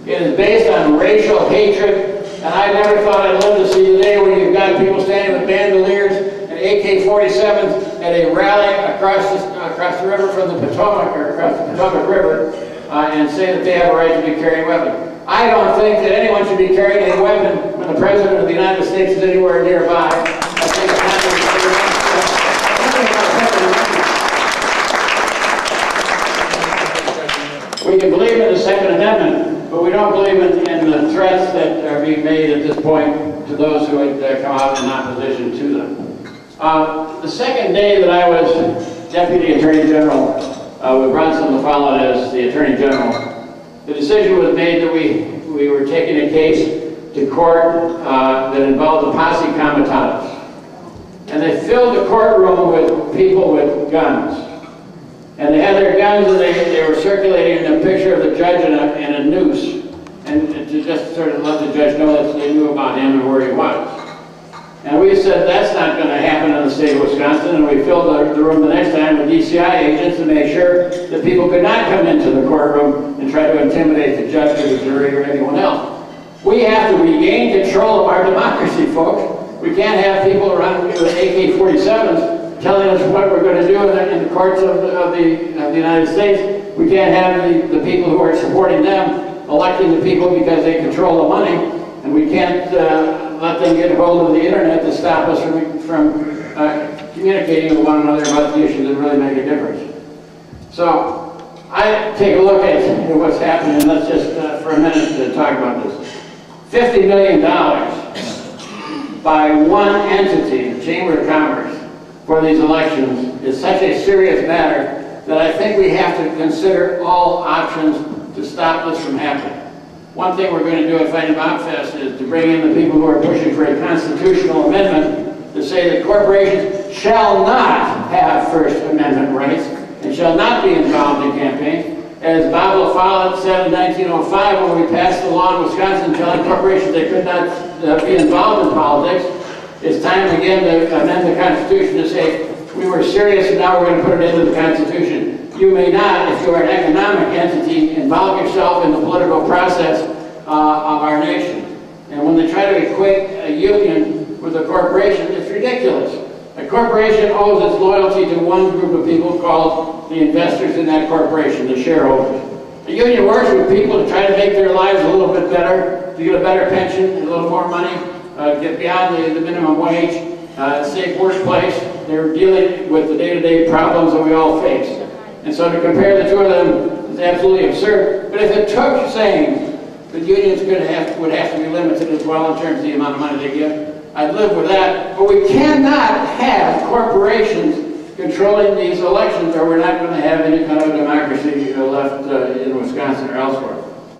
It is based on racial hatred, and I never thought I'd live to see the day where you've got people standing with bandoliers and AK-47s at a rally across the river from the Potomac, or across the Potomac River, and say that they have a right to be carrying weapons. I don't think that anyone should be carrying a weapon when the President of the United States is anywhere nearby. I think it's not we can believe in the Second Amendment, but we don't believe in the threats that are being made at this point to those who would come out in opposition to them. The second day that I was Deputy Attorney General with Bronson LaFollette as the Attorney General, the decision was made that we were taking a case to court that involved the posse comitatus. And they filled the courtroom with people with guns. And they had their guns, and they were circulating a picture of the judge in a noose, and to just sort of let the judge know that they knew about him and where he was. And we said, that's not going to happen in the state of Wisconsin, and we filled the room the next time with DCI agents to make sure that people could not come into the courtroom and try to intimidate the judge or the jury or anyone else. We have to regain control of our democracy, folks. We can't have people running with AK-47s telling us what we're going to do in the courts of the United States. We can't have the people who are supporting them electing the people because they control the money, and we can't let them get a hold of the internet to stop us from communicating with one another about the issues that really make a difference. So I take a look at what's happening, and let's just for a minute to talk about this. $50 million by one entity, the Chamber of Commerce, for these elections is such a serious matter that I think we have to consider all options to stop this from happening. One thing we're going to do at Fighting Bobfest is to bring in the people who are pushing for a constitutional amendment to say that corporations shall not have First Amendment rights and shall not be involved in campaigns. As Bob LaFollette said in 1905 when we passed the law in Wisconsin telling corporations they could not be involved in politics, it's time again to amend the Constitution to say we were serious and now we're going to put it into the Constitution. You may not, if you are an economic entity, involve yourself in the political process of our nation. And when they try to equate a union with a corporation, it's ridiculous. A corporation owes its loyalty to one group of people called the investors in that corporation, the shareholders. A union works with people to try to make their lives a little bit better, to get a better pension, a little more money, get beyond the minimum wage, safe workplace. They're dealing with the day-to-day problems that we all face. And so to compare the two of them is absolutely absurd. But if it took saying that unions would have to be limited as well in terms of the amount of money they give, I'd live with that. But we cannot have corporations controlling these elections, or we're not going to have any kind of democracy left in Wisconsin or elsewhere.